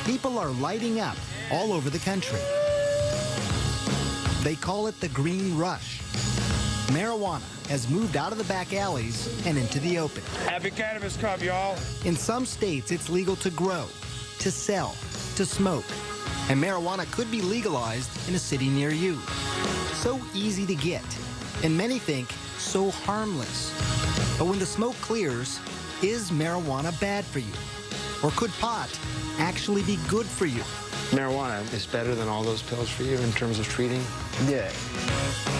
People are lighting up all over the country. They call it the green rush. Marijuana has moved out of the back alleys and into the open. Happy Cannabis Cup, y'all. In some states, it's legal to grow, to sell, to smoke. And marijuana could be legalized in a city near you. So easy to get, and many think so harmless. But when the smoke clears, is marijuana bad for you? Or could pot actually be good for you? Marijuana is better than all those pills for you in terms of treating? Yeah.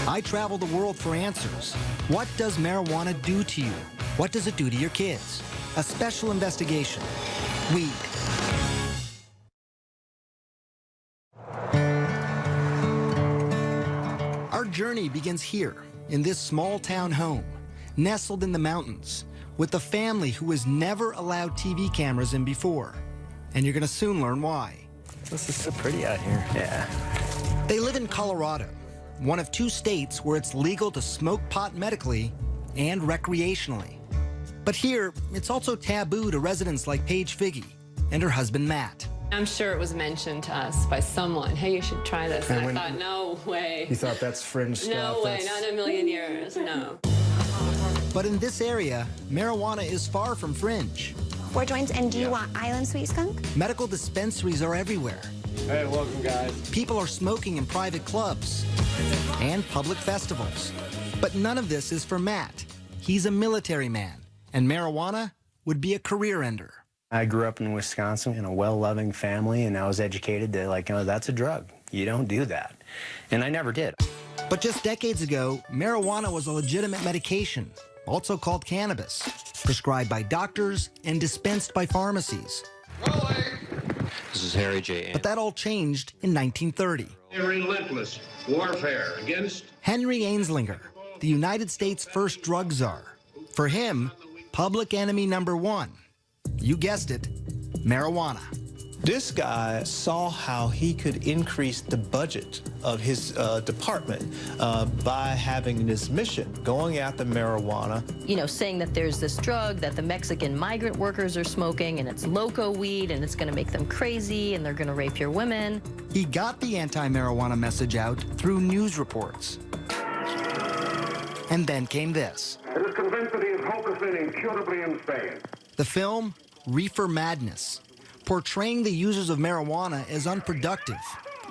I travel the world for answers. What does marijuana do to you? What does it do to your kids? A special investigation. Weed. Our journey begins here, in this small town home, nestled in the mountains, with a family who has never allowed TV cameras in before. And you're gonna soon learn why. This is so pretty out here. Yeah. They live in Colorado, one of 2 states where it's legal to smoke pot medically and recreationally. But here, it's also taboo to residents like Paige Figge and her husband, Matt. I'm sure it was mentioned to us by someone, hey, you should try this. And I thought, no way. You thought that's fringe stuff? No way, not in a million years, no. But in this area, marijuana is far from fringe. 4 joints, and do you want Island Sweet Skunk? Medical dispensaries are everywhere. Hey, welcome, guys. People are smoking in private clubs and public festivals. But none of this is for Matt. He's a military man, and marijuana would be a career ender. I grew up in Wisconsin in a well-loving family, and I was educated that, like, oh, that's a drug. You don't do that. And I never did. But just decades ago, marijuana was a legitimate medication, also called cannabis, prescribed by doctors and dispensed by pharmacies. This is Harry J. But that all changed in 1930. A relentless warfare against Henry Anslinger, the United States' first drug czar. For him, public enemy number 1, you guessed it, marijuana. This guy saw how he could increase the budget of his department by having this mission, going after marijuana. You know, saying that there's this drug that the Mexican migrant workers are smoking, and it's loco weed, and it's going to make them crazy, and they're going to rape your women. He got the anti-marijuana message out through news reports. And then came this. It is convinced that he is hopelessly and incurably insane. The film, Reefer Madness, portraying the users of marijuana as unproductive,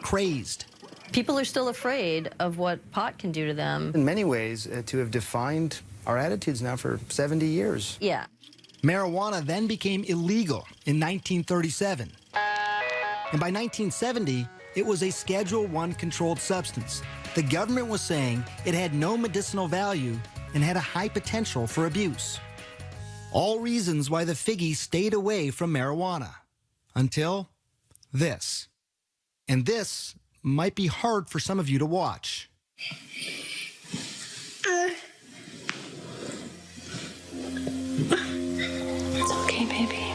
crazed. People are still afraid of what pot can do to them. In many ways, to have defined our attitudes now for 70 years. Yeah. Marijuana then became illegal in 1937. And by 1970, it was a Schedule I controlled substance. The government was saying it had no medicinal value and had a high potential for abuse. All reasons why the Figgies stayed away from marijuana. Until this. And this might be hard for some of you to watch. It's okay, baby.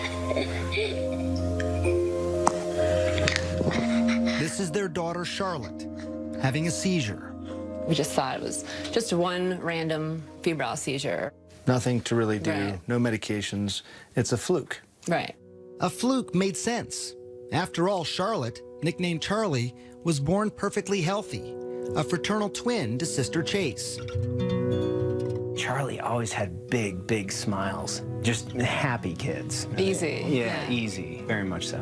This is their daughter, Charlotte, having a seizure. We just thought it was just one random febrile seizure. Nothing to really do, Right. no medications. It's a fluke. Right. A fluke made sense. After all, Charlotte, nicknamed Charlie, was born perfectly healthy, a fraternal twin to sister Chase. Charlie always had big, big smiles. Just happy kids. Easy. Yeah, easy. Very much so.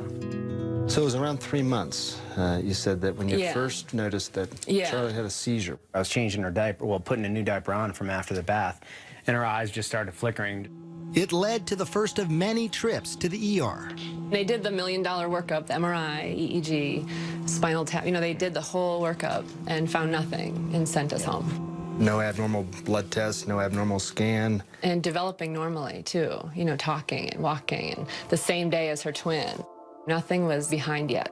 So it was around 3 months, you said, that when you Yeah. first noticed that Yeah. Charlotte had a seizure. I was changing her diaper, well, putting a new diaper on from after the bath, and her eyes just started flickering. It led to the first of many trips to the ER. They did the $1 million workup, the MRI, EEG, spinal tap. You know, they did the whole workup and found nothing and sent us home. No abnormal blood tests, no abnormal scan. And developing normally, too. You know, talking and walking, and the same day as her twin. Nothing was behind yet.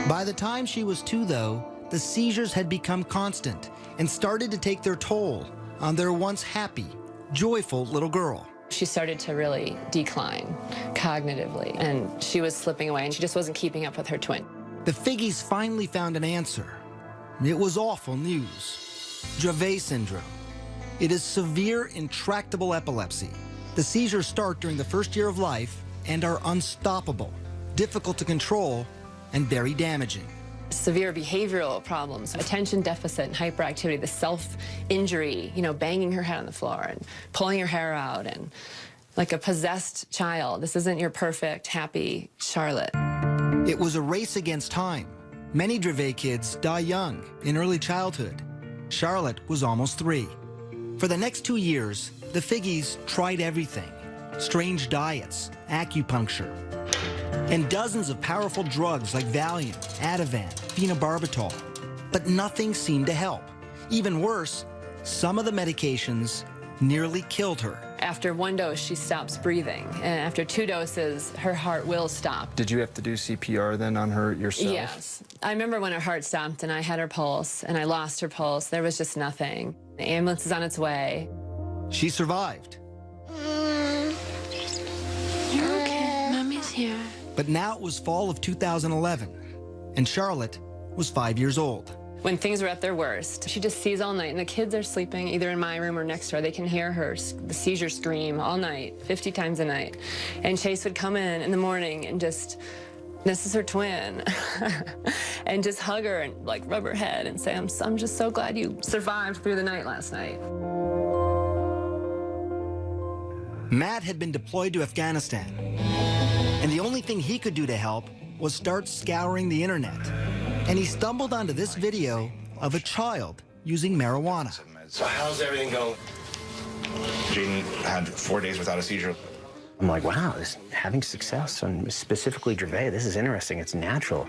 By the time she was 2, though, the seizures had become constant and started to take their toll on their once happy, joyful little girl. She started to really decline cognitively, and she was slipping away, and she just wasn't keeping up with her twin. The Figgies finally found an answer. It was awful news. Dravet syndrome. It is severe, intractable epilepsy. The seizures start during the first year of life and are unstoppable, difficult to control, and very damaging. Severe behavioral problems, attention deficit and hyperactivity, the self-injury, banging her head on the floor and pulling her hair out and like a possessed child. This isn't your perfect, happy Charlotte. It was a race against time. Many Dravet kids die young, in early childhood. Charlotte was almost 3. For the next 2 years, the Figgies tried everything. Strange diets, acupuncture, and dozens of powerful drugs like Valium, Ativan, phenobarbital. But nothing seemed to help. Even worse, some of the medications nearly killed her. After 1 dose, she stops breathing. And after 2 doses, her heart will stop. Did you have to do CPR then on her yourself? Yes. I remember when her heart stopped and I had her pulse and I lost her pulse. There was just nothing. The ambulance is on its way. She survived. You're okay. Mommy's here. But now it was fall of 2011, and Charlotte was 5 years old. When things were at their worst, she just sees all night, and the kids are sleeping either in my room or next door. They can hear her, the seizure scream all night, 50 times a night. And Chase would come in the morning and just, this is her twin, and just hug her and like rub her head and say, I'm just so glad you survived through the night last night. Matt had been deployed to Afghanistan, and the only thing he could do to help was start scouring the internet. And he stumbled onto this video of a child using marijuana. So how's everything going? Jaden had 4 days without a seizure. I'm like, wow, having success on specifically Dravet, this is interesting. It's natural.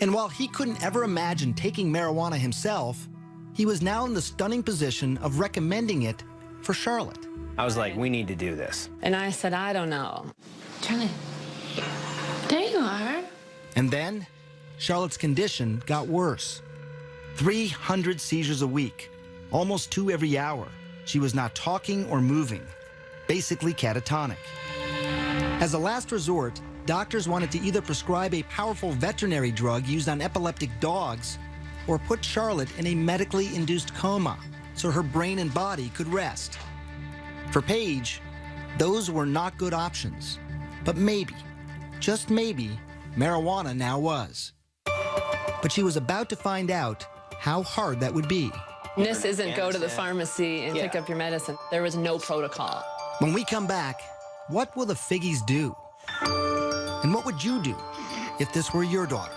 And while he couldn't ever imagine taking marijuana himself, he was now in the stunning position of recommending it for Charlotte. I was like, we need to do this. And I said, I don't know. Charlie, there you are. And then Charlotte's condition got worse. 300 seizures a week, almost 2 every hour. She was not talking or moving, basically catatonic. As a last resort, doctors wanted to either prescribe a powerful veterinary drug used on epileptic dogs or put Charlotte in a medically induced coma so her brain and body could rest. For Paige, those were not good options. But maybe, just maybe, marijuana now was. But she was about to find out how hard that would be. This isn't go to the pharmacy and pick up your medicine. There was no protocol. When we come back, what will the Figgies do? And what would you do if this were your daughter?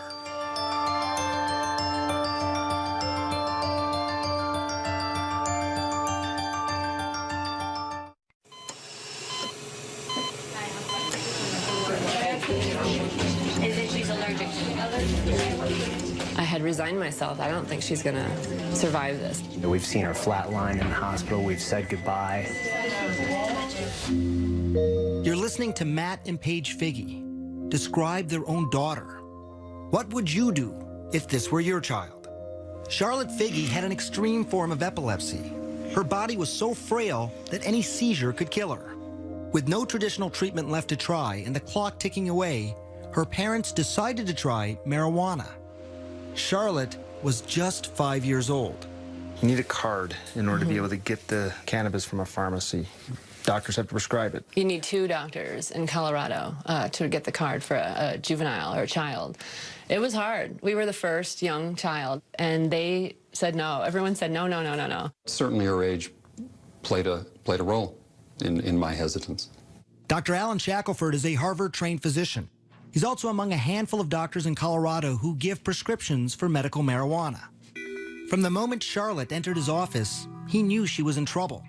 I had resigned myself. I don't think she's gonna survive this. We've seen her flatline in the hospital. We've said goodbye. You're listening to Matt and Paige Figgy describe their own daughter. What would you do if this were your child? Charlotte Figgy had an extreme form of epilepsy. Her body was so frail that any seizure could kill her. With no traditional treatment left to try and the clock ticking away, her parents decided to try marijuana. Charlotte was just 5 years old. You need a card in order to be able to get the cannabis from a pharmacy. Doctors have to prescribe it. You need 2 doctors in Colorado to get the card for a juvenile or a child. It was hard. We were the first young child, and they said no. Everyone said no, no, no, no, no. Certainly her age played a role in my hesitance. Dr. Alan Shackelford is a Harvard-trained physician. He's also among a handful of doctors in Colorado who give prescriptions for medical marijuana. From the moment Charlotte entered his office, he knew she was in trouble.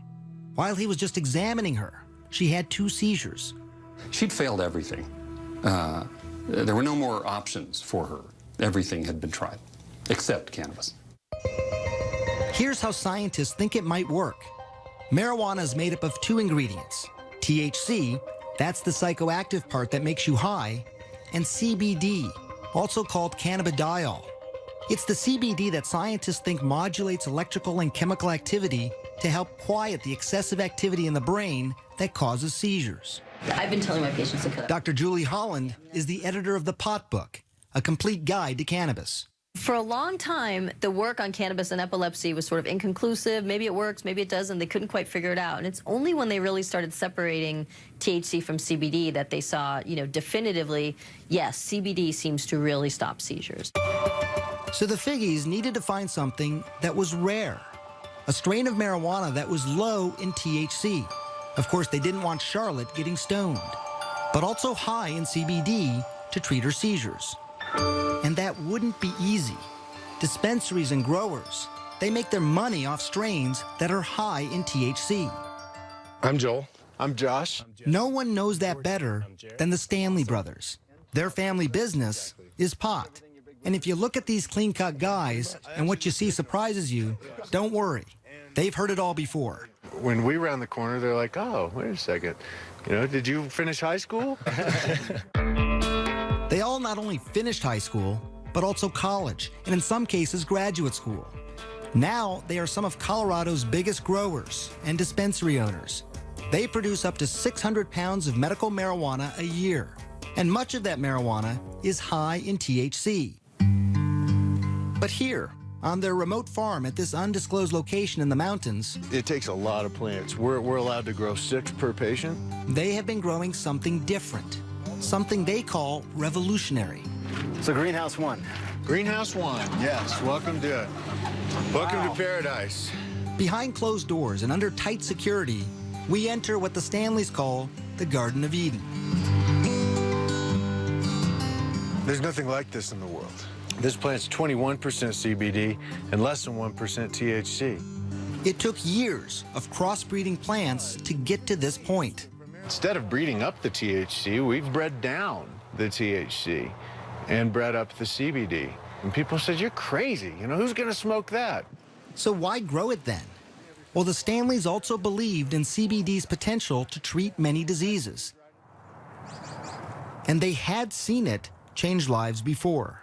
While he was just examining her, she had 2 seizures. She'd failed everything. There were no more options for her. Everything had been tried, except cannabis. Here's how scientists think it might work. Marijuana is made up of 2 ingredients. THC, that's the psychoactive part that makes you high, and CBD, also called cannabidiol. It's the CBD that scientists think modulates electrical and chemical activity to help quiet the excessive activity in the brain that causes seizures. I've been telling my patients to cut. Dr. Julie Holland is the editor of The Pot Book, A Complete Guide to Cannabis. For a long time, the work on cannabis and epilepsy was sort of inconclusive. Maybe it works, maybe it doesn't. They couldn't quite figure it out. And it's only when they really started separating THC from CBD that they saw, definitively, yes, CBD seems to really stop seizures. So the Figgies needed to find something that was rare, a strain of marijuana that was low in THC. Of course, they didn't want Charlotte getting stoned, but also high in CBD to treat her seizures. And that wouldn't be easy. Dispensaries and growers, they make their money off strains that are high in THC. I'm Joel. I'm Josh. No one knows that better than the Stanley brothers. Their family business is pot. And if you look at these clean-cut guys and what you see surprises you, don't worry. They've heard it all before. When we round the corner, they're like, oh, wait a second. Did you finish high school? They all not only finished high school, but also college, and in some cases, graduate school. Now, they are some of Colorado's biggest growers and dispensary owners. They produce up to 600 pounds of medical marijuana a year, and much of that marijuana is high in THC. But here, on their remote farm at this undisclosed location in the mountains, it takes a lot of plants. We're allowed to grow 6 per patient. They have been growing something different, something they call revolutionary. So Greenhouse 1. Greenhouse 1, yes. Welcome to paradise. Behind closed doors and under tight security, we enter what the Stanleys call the Garden of Eden. There's nothing like this in the world. This plant's 21% CBD and less than 1% THC. It took years of crossbreeding plants to get to this point. Instead of breeding up the THC, we've bred down the THC and bred up the CBD. And people said, you're crazy. Who's going to smoke that? So why grow it then? Well, the Stanleys also believed in CBD's potential to treat many diseases. And they had seen it change lives before.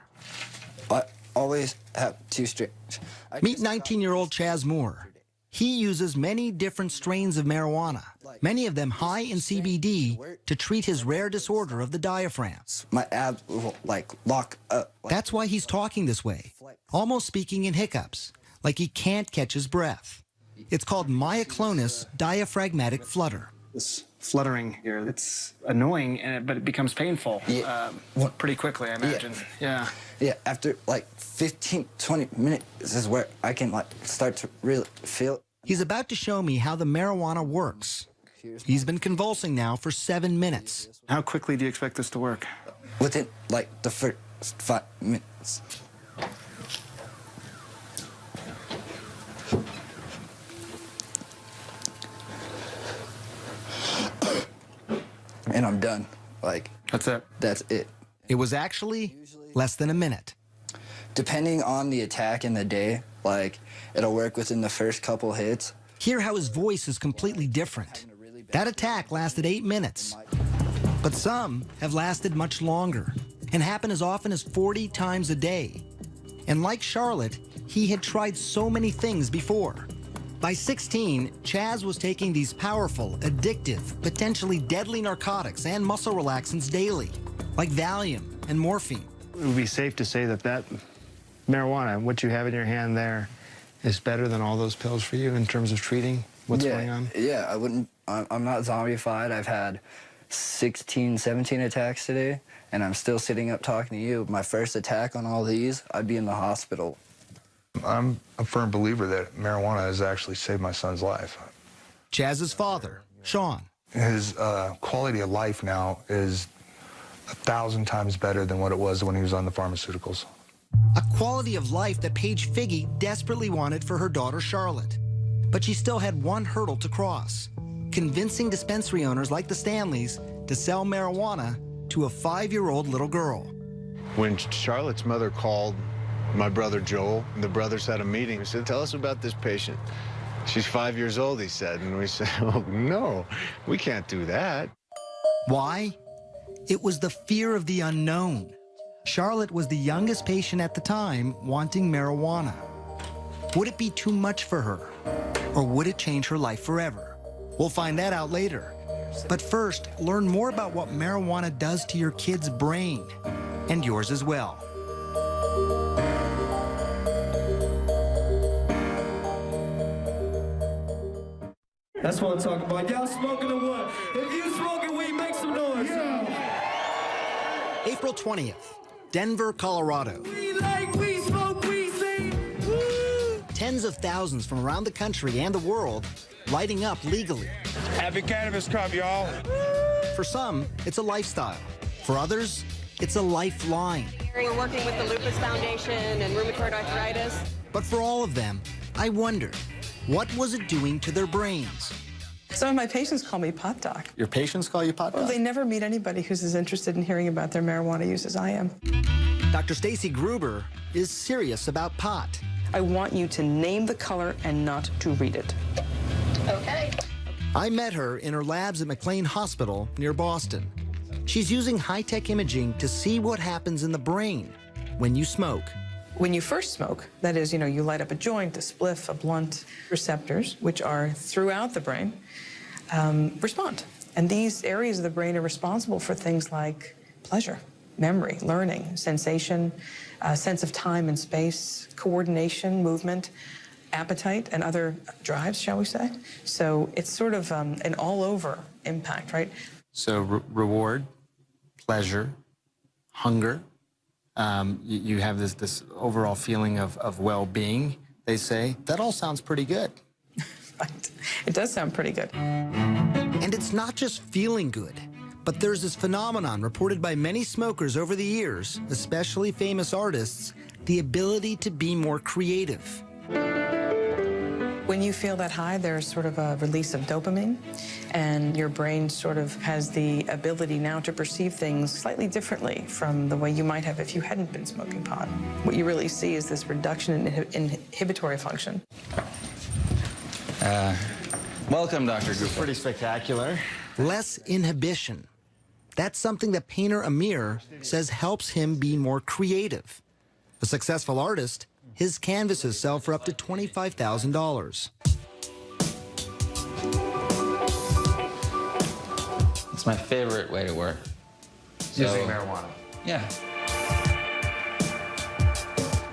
I always have 2 strains. Meet 19-year-old Chaz Moore. He uses many different strains of marijuana, many of them high in CBD, to treat his rare disorder of the diaphragm. My abs will, lock up. That's why he's talking this way, almost speaking in hiccups, like he can't catch his breath. It's called myoclonus diaphragmatic flutter. This fluttering here, it's annoying, but it becomes painful pretty quickly, I imagine. Yeah. Yeah, after 15, 20 minutes is where I can start to really feel it. He's about to show me how the marijuana works. He's been convulsing now for 7 minutes. How quickly do you expect this to work? Within the first 5 minutes. And I'm done. That's it. That's it. It was actually less than a minute. Depending on the attack in the day, it'll work within the first couple hits. Hear how his voice is completely different. That attack lasted 8 minutes. But some have lasted much longer and happen as often as 40 times a day. And like Charlotte, he had tried so many things before. By 16, Chaz was taking these powerful, addictive, potentially deadly narcotics and muscle relaxants daily, like Valium and morphine. It would be safe to say that marijuana, what you have in your hand there, is better than all those pills for you in terms of treating what's going on? Yeah, I'm not zombified. I've had 16, 17 attacks today, and I'm still sitting up talking to you. My first attack on all these, I'd be in the hospital. I'm a firm believer that marijuana has actually saved my son's life. Chaz's father, Sean. His quality of life now is 1,000 times better than what it was when he was on the pharmaceuticals. A quality of life that Paige Figge desperately wanted for her daughter, Charlotte. But she still had one hurdle to cross, convincing dispensary owners like the Stanleys to sell marijuana to a 5-year-old little girl. When Charlotte's mother called my brother Joel, the brothers had a meeting. He said, tell us about this patient. She's 5 years old, he said. And we said, oh, no, we can't do that. Why? It was the fear of the unknown. Charlotte was the youngest patient at the time wanting marijuana. Would it be too much for her? Or would it change her life forever? We'll find that out later. But first, learn more about what marijuana does to your kid's brain. and yours as well. That's what I'm talking about. Y'all smoking or what? If you smoking weed, make some noise. Yeah. April 20th, Denver, Colorado. We like we smoke, we sing. Tens of thousands from around the country and the world lighting up legally. Happy Cannabis Cup, y'all. For some, it's a lifestyle. For others, it's a lifeline. We're working with the Lupus Foundation and rheumatoid arthritis. But for all of them, I wonder, what was it doing to their brains? Some of my patients call me pot doc. Your patients call you pot doc? Well, they never meet anybody who's as interested in hearing about their marijuana use as I am. Dr. Stacy Gruber is serious about pot. I want you to name the color and not to read it. Okay. I met her in her labs at McLean Hospital near Boston. She's using high-tech imaging to see what happens in the brain when you smoke. When you first smoke, that is, you light up a joint, a spliff, a blunt, receptors, which are throughout the brain, respond. And these areas of the brain are responsible for things like pleasure, memory, learning, sensation, sense of time and space, coordination, movement, appetite, and other drives, shall we say. So it's sort of an all-over impact, right? So reward, pleasure, hunger. You have this overall feeling of well-being, they say. That all sounds pretty good. Right. It does sound pretty good. And it's not just feeling good, but there's this phenomenon reported by many smokers over the years, especially famous artists, the ability to be more creative. When you feel that high, there's sort of a release of dopamine, and your brain sort of has the ability now to perceive things slightly differently from the way you might have if you hadn't been smoking pot. What you really see is this reduction in inhibitory function. Welcome, Dr. Gruber. Pretty spectacular. Less inhibition. That's something that painter Amir says helps him be more creative. A successful artist, his canvases sell for up to $25,000. It's my favorite way to work. Using marijuana. Yeah.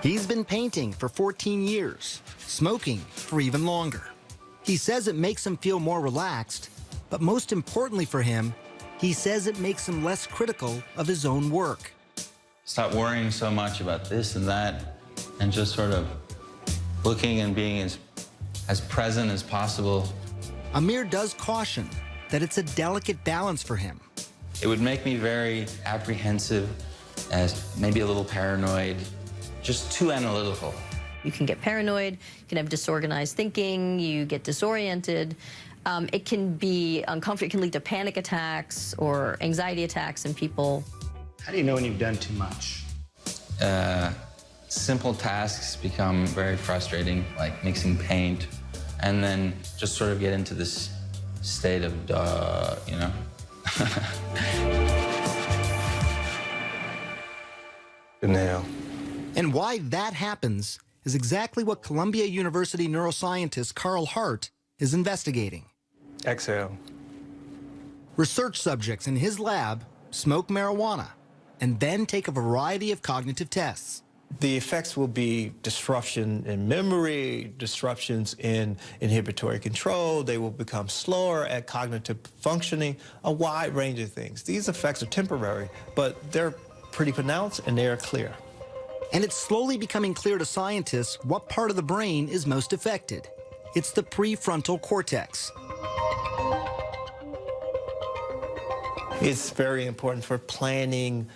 He's been painting for 14 years, smoking for even longer. He says it makes him feel more relaxed, but most importantly for him, he says it makes him less critical of his own work. Stop worrying so much about this and that, and just sort of looking and being as present as possible. Amir does caution that it's a delicate balance for him. It would make me very apprehensive, as maybe a little paranoid, just too analytical. You can get paranoid, you can have disorganized thinking, you get disoriented. It can be uncomfortable, it can lead to panic attacks or anxiety attacks in people. How do you know when you've done too much? Simple tasks become very frustrating, like mixing paint, and then just sort of get into this state of duh, you know? Nail. And why that happens is exactly what Columbia University neuroscientist Carl Hart is investigating. Exhale. Research subjects in his lab smoke marijuana and then take a variety of cognitive tests. The effects will be disruption in memory, disruptions in inhibitory control. They will become slower at cognitive functioning, a wide range of things. These effects are temporary, but they're pretty pronounced and they're clear. And it's slowly becoming clear to scientists what part of the brain is most affected. It's the prefrontal cortex. It's very important for planning,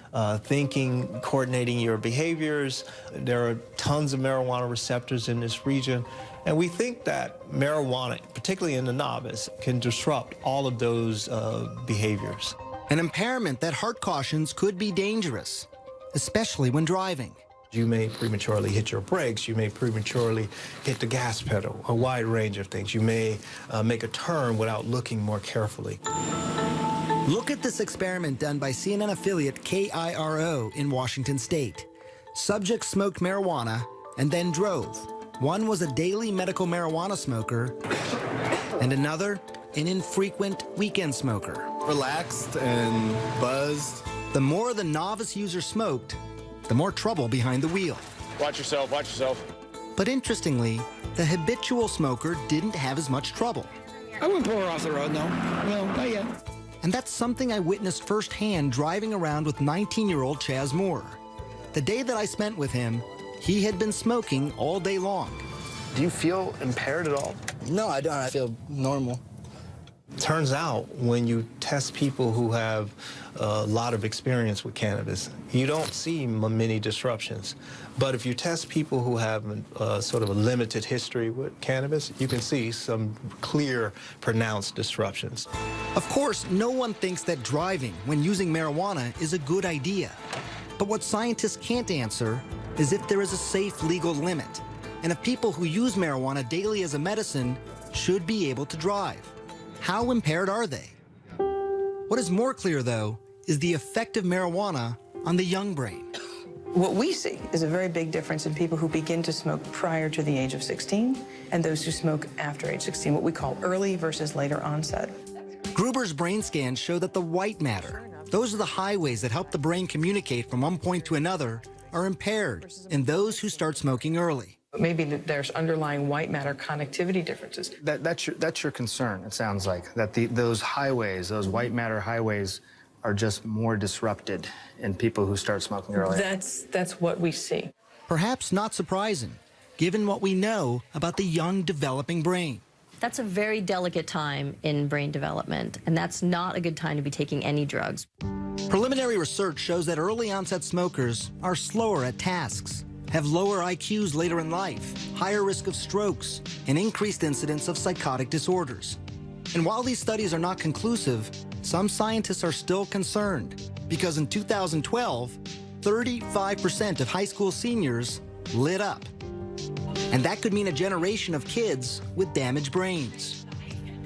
thinking, coordinating your behaviors. There are tons of marijuana receptors in this region. And we think that marijuana, particularly in the novice, can disrupt all of those behaviors. An impairment that Hart cautions could be dangerous, especially when driving. You may prematurely hit your brakes. You may prematurely hit the gas pedal, a wide range of things. You may make a turn without looking more carefully. Look at this experiment done by CNN affiliate KIRO in Washington State. Subjects smoked marijuana and then drove. One was a daily medical marijuana smoker, and another, an infrequent weekend smoker. Relaxed and buzzed, The more the novice user smoked, the more trouble behind the wheel. Watch yourself, watch yourself. But interestingly, the habitual smoker didn't have as much trouble. I wouldn't pull her off the road, no. Well, not yet. And that's something I witnessed firsthand driving around with 19-year-old Chaz Moore. The day that I spent with him, he had been smoking all day long. Do you feel impaired at all? No, I don't. I feel normal. Turns out when you test people who have a lot of experience with cannabis, you don't see many disruptions. But if you test people who have sort of a limited history with cannabis, you can see some clear, pronounced disruptions. Of course, no one thinks that driving when using marijuana is a good idea. But what scientists can't answer is if there is a safe legal limit, and if people who use marijuana daily as a medicine should be able to drive. How impaired are they? What is more clear, though, is the effect of marijuana on the young brain. What we see is a very big difference in people who begin to smoke prior to the age of 16 and those who smoke after age 16, what we call early versus later onset. Gruber's brain scans show that the white matter, those are the highways that help the brain communicate from one point to another, are impaired in those who start smoking early. Maybe there's underlying white matter connectivity differences. That's your concern, it sounds like, that those highways, those white matter highways, are just more disrupted in people who start smoking early. That's what we see. Perhaps not surprising, given what we know about the young developing brain. That's a very delicate time in brain development, and that's not a good time to be taking any drugs. Preliminary research shows that early onset smokers are slower at tasks, have lower IQs later in life, higher risk of strokes, and increased incidence of psychotic disorders. And while these studies are not conclusive, some scientists are still concerned because in 2012, 35% of high school seniors lit up. And that could mean a generation of kids with damaged brains.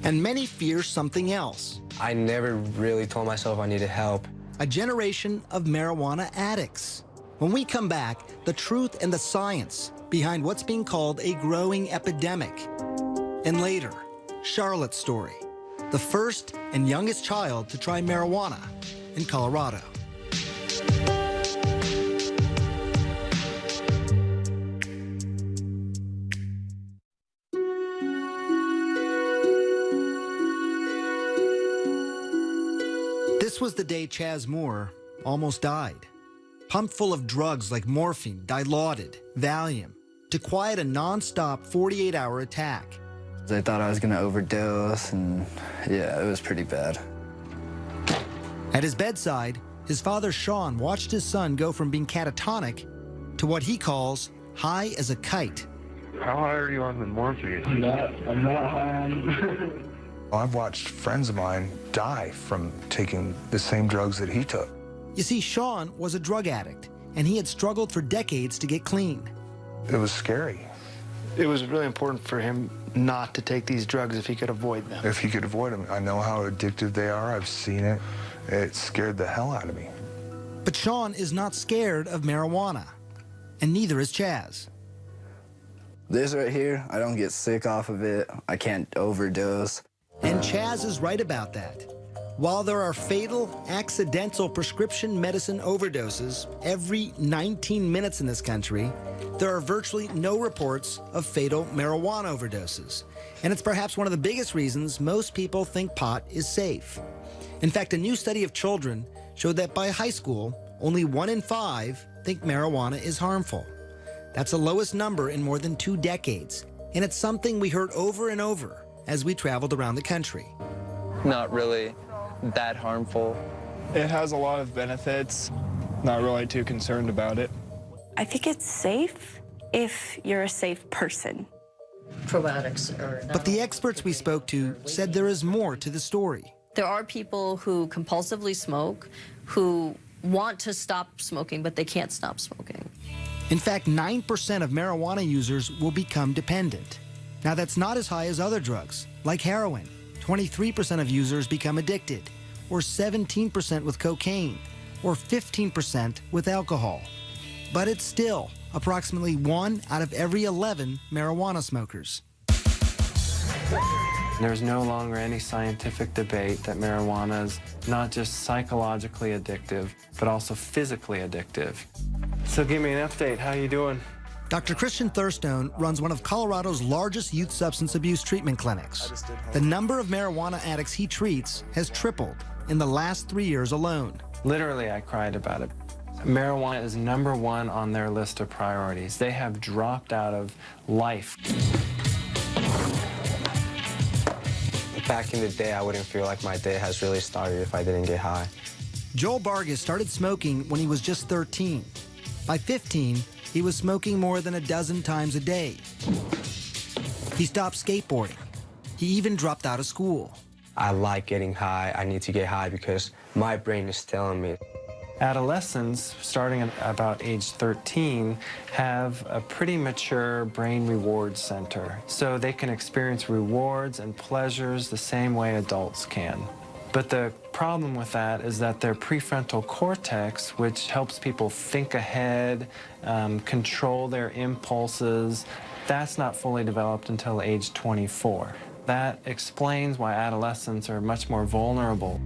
And many fear something else. I never really told myself I needed help. A generation of marijuana addicts. When we come back, the truth and the science behind what's being called a growing epidemic. And later, Charlotte's story, the first and youngest child to try marijuana in Colorado. This was the day Chaz Moore almost died. Pumped full of drugs like morphine, Dilaudid, Valium, to quiet a non-stop 48-hour attack. I thought I was going to overdose, and yeah, it was pretty bad. At his bedside, his father Sean watched his son go from being catatonic to what he calls high as a kite. How high are you on the morphine? I'm not high on I've watched friends of mine die from taking the same drugs that he took. You see, Sean was a drug addict, and he had struggled for decades to get clean. It was scary. It was really important for him not to take these drugs if he could avoid them. If he could avoid them. I know how addictive they are. I've seen it. It scared the hell out of me. But Sean is not scared of marijuana, and neither is Chaz. This right here, I don't get sick off of it. I can't overdose. And Chaz is right about that. While there are fatal, accidental prescription medicine overdoses every 19 minutes in this country, there are virtually no reports of fatal marijuana overdoses. And it's perhaps one of the biggest reasons most people think pot is safe. In fact, a new study of children showed that by high school, only 1 in 5 think marijuana is harmful. That's the lowest number in more than 2 decades. And it's something we heard over and over as we traveled around the country. Not really that harmful. It has a lot of benefits. Not really too concerned about it. I think it's safe if you're a safe person. Probiotics are But the experts we spoke to said there is more to the story. There are people who compulsively smoke, who want to stop smoking, but they can't stop smoking. In fact, 9% of marijuana users will become dependent. Now, that's not as high as other drugs, like heroin. 23% of users become addicted, or 17% with cocaine, or 15% with alcohol. But it's still approximately 1 out of every 11 marijuana smokers. There's no longer any scientific debate that marijuana is not just psychologically addictive, but also physically addictive. So give me an update. How you doing? Dr. Christian Thurstone runs one of Colorado's largest youth substance abuse treatment clinics. The number of marijuana addicts he treats has tripled in the last 3 years alone. Literally, I cried about it. Marijuana is #1 on their list of priorities. They have dropped out of life. Back in the day, I wouldn't feel like my day has really started if I didn't get high. Joel Vargas started smoking when he was just 13. By 15, he was smoking more than a dozen times a day. He stopped skateboarding. He even dropped out of school. I like getting high. I need to get high because my brain is telling me. Adolescents, starting at about age 13, have a pretty mature brain reward center, so they can experience rewards and pleasures the same way adults can. But the problem with that is that their prefrontal cortex, which helps people think ahead, control their impulses, that's not fully developed until age 24. That explains why adolescents are much more vulnerable.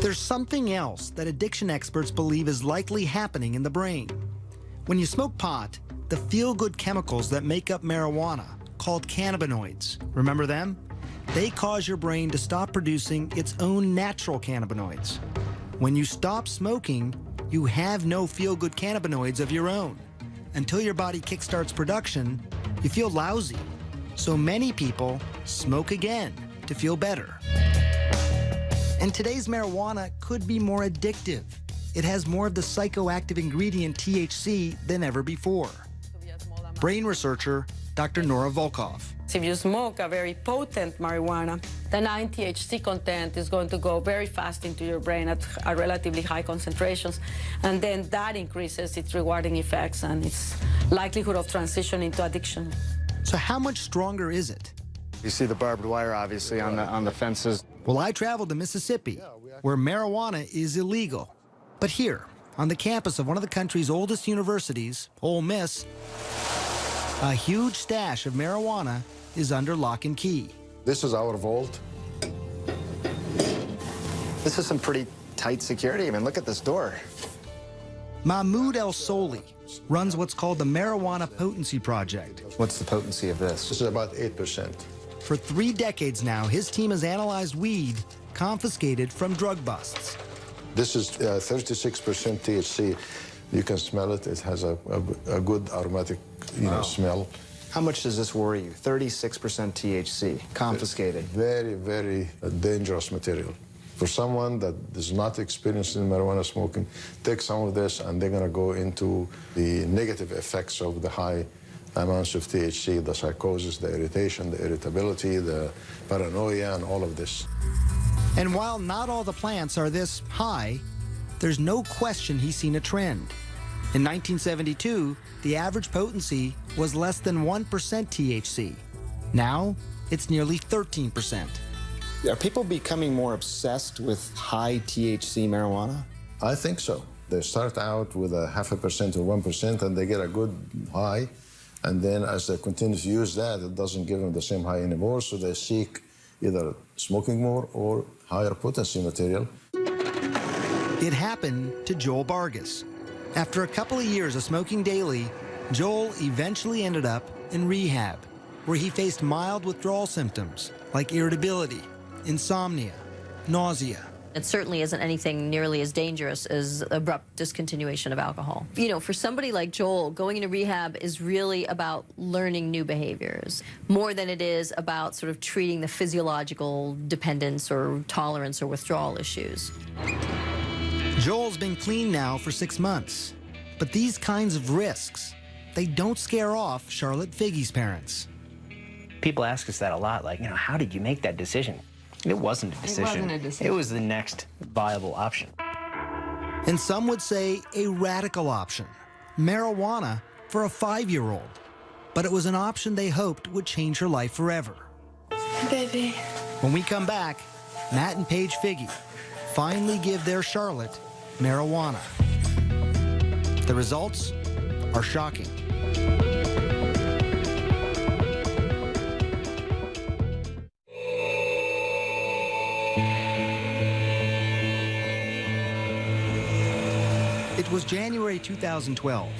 There's something else that addiction experts believe is likely happening in the brain. When you smoke pot, the feel-good chemicals that make up marijuana, called cannabinoids, remember them? They cause your brain to stop producing its own natural cannabinoids. When you stop smoking, you have no feel-good cannabinoids of your own. Until your body kickstarts production, you feel lousy. So many people smoke again to feel better. And today's marijuana could be more addictive. It has more of the psychoactive ingredient THC than ever before. Brain researcher Dr. Nora Volkov. If you smoke a very potent marijuana, the 9-THC content is going to go very fast into your brain at a relatively high concentrations, and then that increases its rewarding effects and its likelihood of transition into addiction. So how much stronger is it? You see the barbed wire, obviously, on the fences. Well, I traveled to Mississippi, where marijuana is illegal. But here, on the campus of one of the country's oldest universities, Ole Miss, a huge stash of marijuana is under lock and key. This is our vault. This is some pretty tight security. I mean, look at this door. Mahmoud El Soli runs what's called the Marijuana Potency Project. What's the potency of this? This is about 8%. For 3 decades now, his team has analyzed weed confiscated from drug busts. This is 36% THC. You can smell it. It has a good aromatic, smell. How much does this worry you? 36% THC, confiscated. Very, very dangerous material. For someone that is not experienced in marijuana smoking, take some of this and they're going to go into the negative effects of the high amounts of THC, the psychosis, the irritation, the irritability, the paranoia, and all of this. And while not all the plants are this high, there's no question he's seen a trend. In 1972, the average potency was less than 1% THC. Now, it's nearly 13%. Are people becoming more obsessed with high THC marijuana? I think so. They start out with a 0.5% or 1%, and they get a good high. And then as they continue to use that, it doesn't give them the same high anymore, so they seek either smoking more or higher potency material. It happened to Joel Vargas. After a couple of years of smoking daily, Joel eventually ended up in rehab, where he faced mild withdrawal symptoms like irritability, insomnia, nausea. It certainly isn't anything nearly as dangerous as abrupt discontinuation of alcohol. You know, for somebody like Joel, going into rehab is really about learning new behaviors, more than it is about sort of treating the physiological dependence or tolerance or withdrawal issues. Joel's been clean now for 6 months, but these kinds of risks, they don't scare off Charlotte Figge's parents. People ask us that a lot, like, how did you make that decision? It wasn't a decision. It wasn't a decision. It was the next viable option. And some would say a radical option, marijuana for a 5-year-old. But it was an option they hoped would change her life forever. Baby. When we come back, Matt and Paige Figge finally give their Charlotte marijuana. The results are shocking. was January 2012.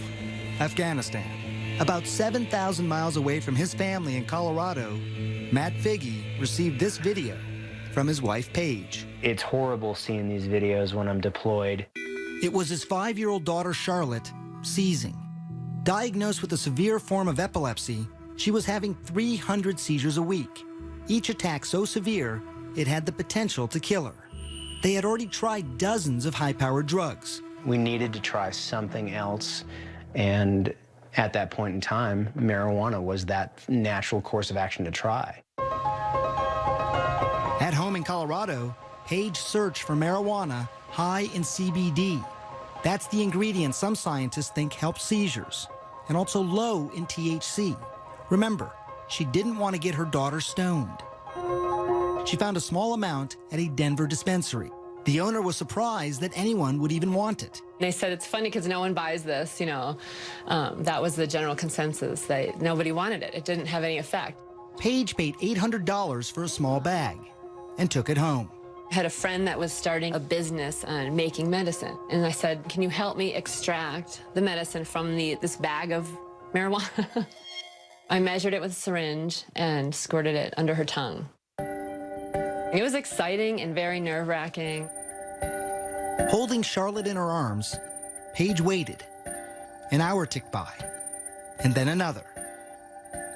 Afghanistan. About 7,000 miles away from his family in Colorado, Matt Figge received this video from his wife, Paige. It's horrible seeing these videos when I'm deployed. It was his 5-year-old daughter, Charlotte, seizing. Diagnosed with a severe form of epilepsy, she was having 300 seizures a week, each attack so severe it had the potential to kill her. They had already tried dozens of high-powered drugs. We needed to try something else, and at that point in time, marijuana was that natural course of action to try. At home in Colorado, Paige searched for marijuana high in CBD. That's the ingredient some scientists think helps seizures, and also low in THC. Remember, she didn't want to get her daughter stoned. She found a small amount at a Denver dispensary. The owner was surprised that anyone would even want it. They said it's funny because no one buys this, you know. That was the general consensus. Nobody wanted it. It didn't have any effect. Paige paid $800 for a small bag and took it home. I had a friend that was starting a business on making medicine. And I said, can you help me extract the medicine from this bag of marijuana? I measured it with a syringe and squirted it under her tongue. It was exciting and very nerve-wracking. Holding Charlotte in her arms, Paige waited. An hour ticked by, and then another,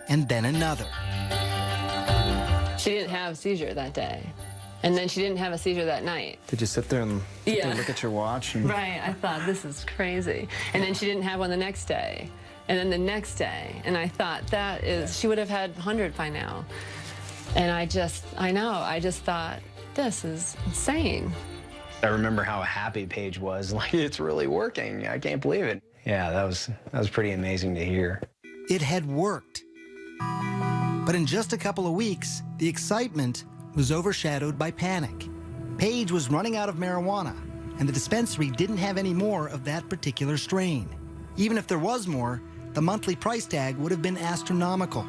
and then another. She didn't have a seizure that day. And then she didn't have a seizure that night. Did you sit there and look at your watch? And... Right, I thought, this is crazy. And then she didn't have one the next day. And then the next day. And I thought, she would have had 100 by now. And I just thought, this is insane. I remember how happy Paige was. Like, it's really working. I can't believe it. Yeah, that was pretty amazing to hear. It had worked. But in just a couple of weeks, the excitement was overshadowed by panic. Paige was running out of marijuana, and the dispensary didn't have any more of that particular strain. Even if there was more, the monthly price tag would have been astronomical.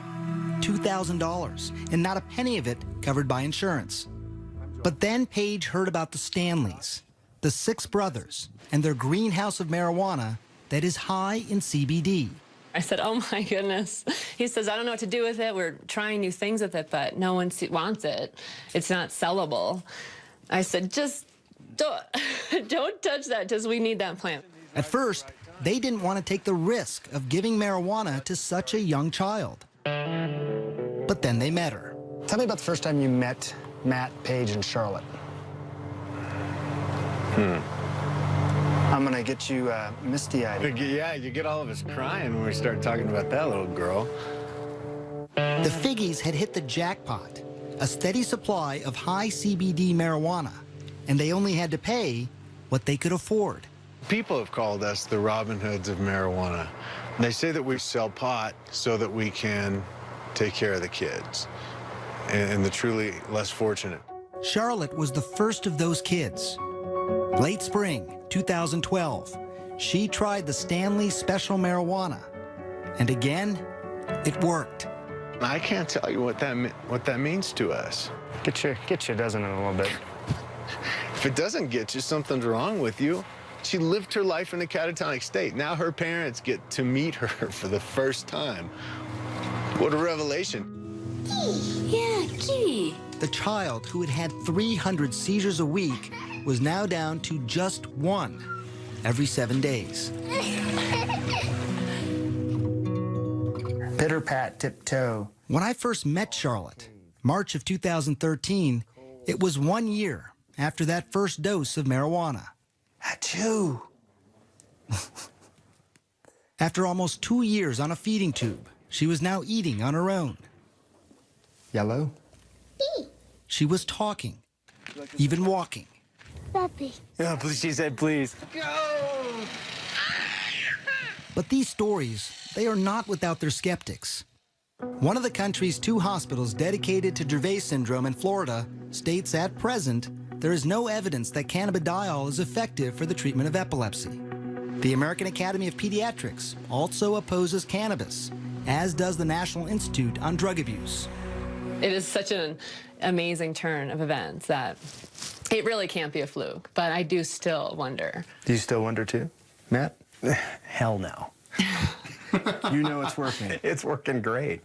$2,000, and not a penny of it covered by insurance. But then Paige heard about the Stanleys, the 6 brothers, and their greenhouse of marijuana that is high in CBD. I said, oh my goodness. He says, I don't know what to do with it. We're trying new things with it, but no one wants it. It's not sellable. I said, just don't touch that, just we need that plant. At first, they didn't want to take the risk of giving marijuana to such a young child. But then they met her. Tell me about the first time you met Matt, Paige, and Charlotte. I'm gonna get you misty-eyed. Yeah, you get all of us crying when we start talking about that little girl. The Figges had hit the jackpot, a steady supply of high CBD marijuana, and they only had to pay what they could afford. People have called us the Robin Hoods of marijuana. They say that we sell pot so that we can take care of the kids and the truly less fortunate. Charlotte was the first of those kids. Late spring 2012, she tried the Stanley Special Marijuana, and again, it worked. I can't tell you what that means to us. Get you, doesn't it, a little bit? If it doesn't get you, something's wrong with you. She lived her life in a catatonic state. Now her parents get to meet her for the first time. What a revelation. Yeah, kitty. The child who had had 300 seizures a week was now down to just 1 every 7 days. Pitter pat, tiptoe. When I first met Charlotte, March of 2013, it was 1 year after that first dose of marijuana. Achoo! After almost 2 years on a feeding tube, she was now eating on her own. Yellow? She was talking, even walking. Puppy. Yeah, please, she said please. Go! But these stories, they are not without their skeptics. One of the country's 2 hospitals dedicated to Dravet syndrome in Florida states at present there is no evidence that cannabidiol is effective for the treatment of epilepsy. The American Academy of Pediatrics also opposes cannabis, as does the National Institute on Drug Abuse. It is such an amazing turn of events that it really can't be a fluke, but I do still wonder. Do you still wonder too? Matt? Hell no. You know it's working. It's working great.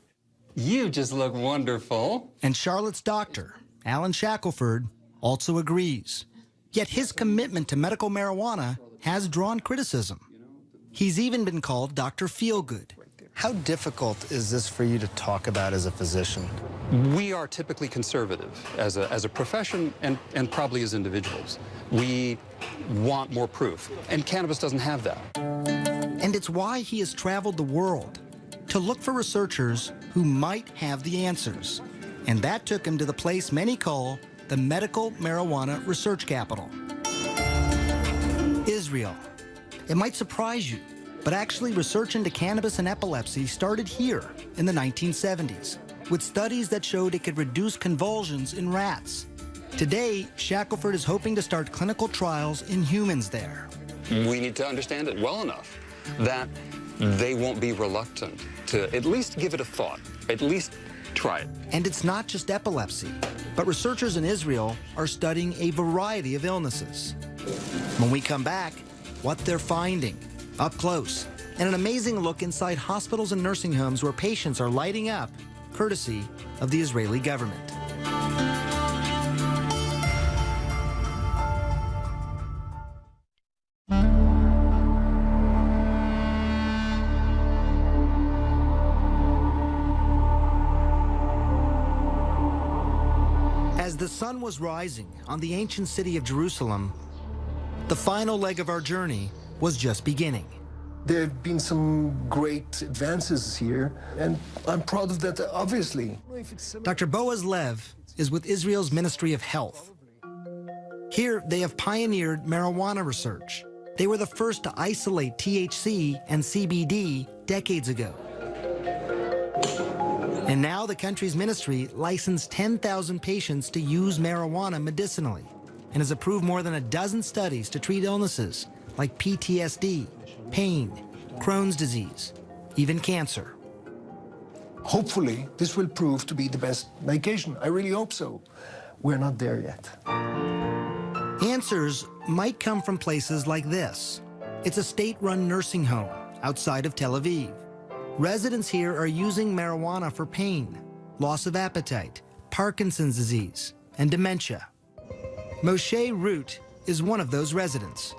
You just look wonderful. And Charlotte's doctor, Alan Shackelford, also agrees. Yet his commitment to medical marijuana has drawn criticism. He's even been called Dr. Feelgood. How difficult is this for you to talk about as a physician? We are typically conservative as a profession and probably as individuals. We want more proof, and cannabis doesn't have that. And it's why he has traveled the world to look for researchers who might have the answers. And that took him to the place many call the medical marijuana research capital. Israel. It might surprise you, but actually research into cannabis and epilepsy started here in the 1970s, with studies that showed it could reduce convulsions in rats. Today, Shackelford is hoping to start clinical trials in humans there. We need to understand it well enough that they won't be reluctant to at least give it a thought, at least try it. And it's not just epilepsy, but researchers in Israel are studying a variety of illnesses. When we come back, what they're finding, up close, and an amazing look inside hospitals and nursing homes where patients are lighting up, courtesy of the Israeli government. As the sun was rising on the ancient city of Jerusalem, the final leg of our journey was just beginning. There have been some great advances here, and I'm proud of that, obviously. Dr. Boaz Lev is with Israel's Ministry of Health. Here, they have pioneered marijuana research. They were the first to isolate THC and CBD decades ago. And now the country's ministry licensed 10,000 patients to use marijuana medicinally and has approved more than a dozen studies to treat illnesses like PTSD, pain, Crohn's disease, even cancer. Hopefully, this will prove to be the best medication. I really hope so. We're not there yet. Answers might come from places like this. It's a state-run nursing home outside of Tel Aviv. Residents here are using marijuana for pain, loss of appetite, Parkinson's disease, and dementia. Moshe Root is one of those residents.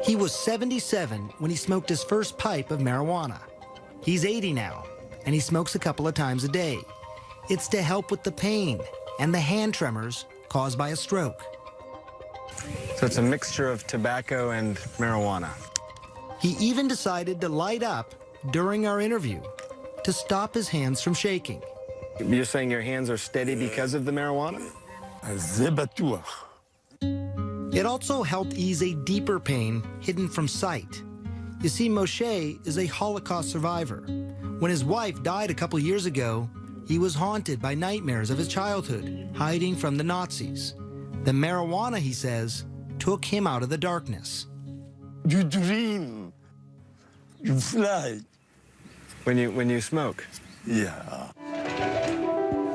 He was 77 when he smoked his first pipe of marijuana. He's 80 now, and he smokes a couple of times a day. It's to help with the pain and the hand tremors caused by a stroke. So it's a mixture of tobacco and marijuana. He even decided to light up during our interview to stop his hands from shaking. You're saying your hands are steady because of the marijuana? It also helped ease a deeper pain hidden from sight. You see, Moshe is a Holocaust survivor. When his wife died a couple years ago, he was haunted by nightmares of his childhood, hiding from the Nazis. The marijuana, he says, took him out of the darkness. You dream. You fly. When you smoke? Yeah.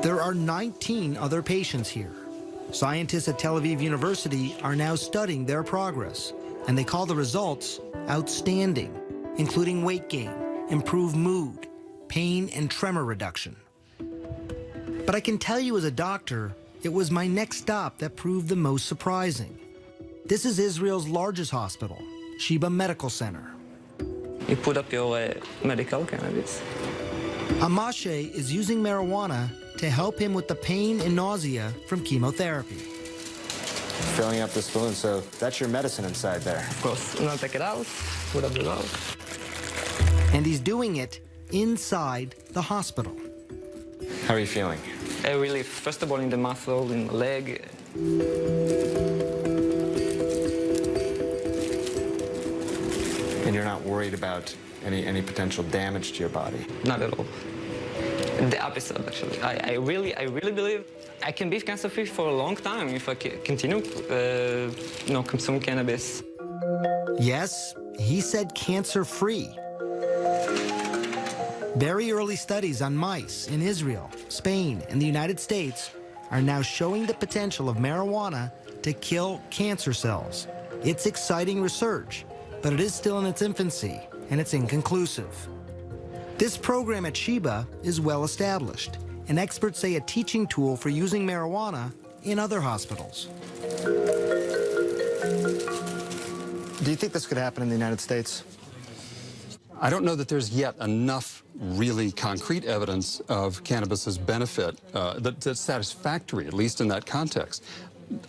There are 19 other patients here. Scientists at Tel Aviv University are now studying their progress, and they call the results outstanding, including weight gain, improved mood, pain and tremor reduction. But I can tell you as a doctor, it was my next stop that proved the most surprising. This is Israel's largest hospital, Sheba Medical Center. You put up your medical cannabis. Amashe is using marijuana to help him with the pain and nausea from chemotherapy. Filling up the spoon, so that's your medicine inside there. Of course. Now take it out, put up the valve. And he's doing it inside the hospital. How are you feeling? Relief, first of all, in the muscle, in the leg. And you're not worried about any potential damage to your body? Not at all. The opposite, actually. I really believe I can be cancer-free for a long time if I continue, consume cannabis. Yes, he said cancer-free. Very early studies on mice in Israel, Spain, and the United States are now showing the potential of marijuana to kill cancer cells. It's exciting research, but it is still in its infancy, and it's inconclusive. This program at Sheba is well established, and experts say a teaching tool for using marijuana in other hospitals. Do you think this could happen in the United States? I don't know that there's yet enough really concrete evidence of cannabis's benefit that's satisfactory, at least in that context.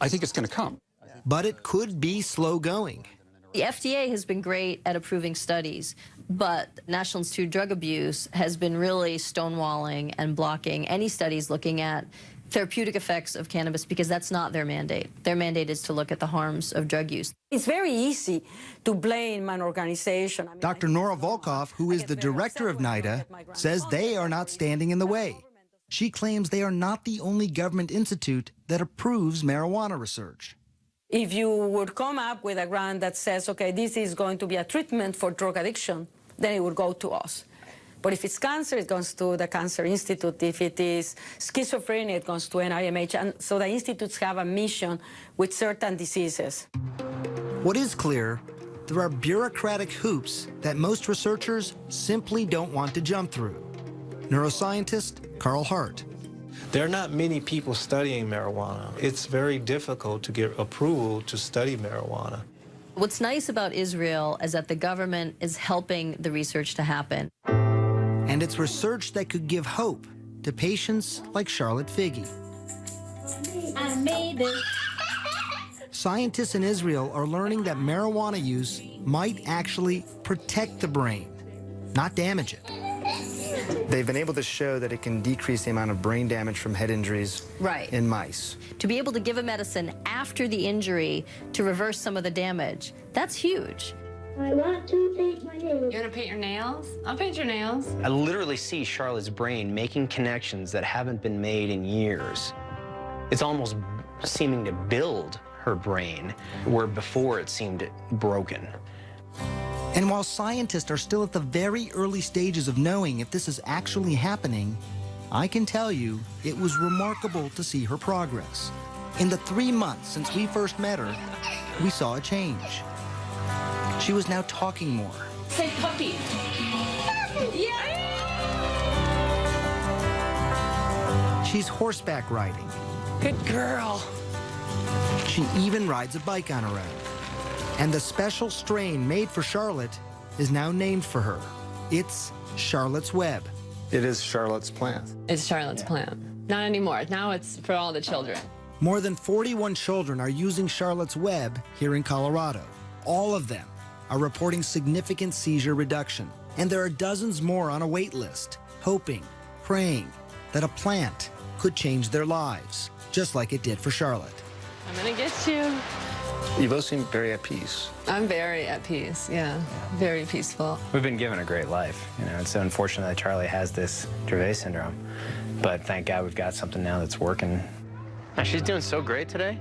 I think it's going to come. But it could be slow going. The FDA has been great at approving studies, but National Institute of Drug Abuse has been really stonewalling and blocking any studies looking at therapeutic effects of cannabis because that's not their mandate. Their mandate is to look at the harms of drug use. It's very easy to blame an organization. Dr. Nora Volkoff, who is the director of NIDA, says they are not standing in the way. She claims they are not the only government institute that approves marijuana research. If you would come up with a grant that says, okay, this is going to be a treatment for drug addiction, then it would go to us. But if it's cancer, it goes to the Cancer Institute. If it is schizophrenia, it goes to NIMH. And so the institutes have a mission with certain diseases. What is clear, there are bureaucratic hoops that most researchers simply don't want to jump through. Neuroscientist Carl Hart. There are not many people studying marijuana. It's very difficult to get approval to study marijuana. What's nice about Israel is that the government is helping the research to happen. And it's research that could give hope to patients like Charlotte Figge. I made it. Scientists in Israel are learning that marijuana use might actually protect the brain, not damage it. They've been able to show that it can decrease the amount of brain damage from head injuries in mice. To be able to give a medicine after the injury to reverse some of the damage, that's huge. I want to paint my nails. You want to paint your nails? I'll paint your nails. I literally see Charlotte's brain making connections that haven't been made in years. It's almost seeming to build her brain, where before it seemed broken. And while scientists are still at the very early stages of knowing if this is actually happening, I can tell you it was remarkable to see her progress. In the 3 months since we first met her, we saw a change. She was now talking more. Say puppy. She's horseback riding. Good girl. She even rides a bike on her own. And the special strain made for Charlotte is now named for her. It's Charlotte's Web. It is Charlotte's plant. It's Charlotte's plant. Not anymore. Now it's for all the children. More than 41 children are using Charlotte's Web here in Colorado. All of them are reporting significant seizure reduction. And there are dozens more on a wait list, hoping, praying that a plant could change their lives, just like it did for Charlotte. I'm gonna get you. You both seem very at peace. I'm very at peace, yeah. Very peaceful. We've been given a great life. You know, it's unfortunate that Charlie has this Dravet syndrome, but thank God we've got something now that's working. And she's doing so great today.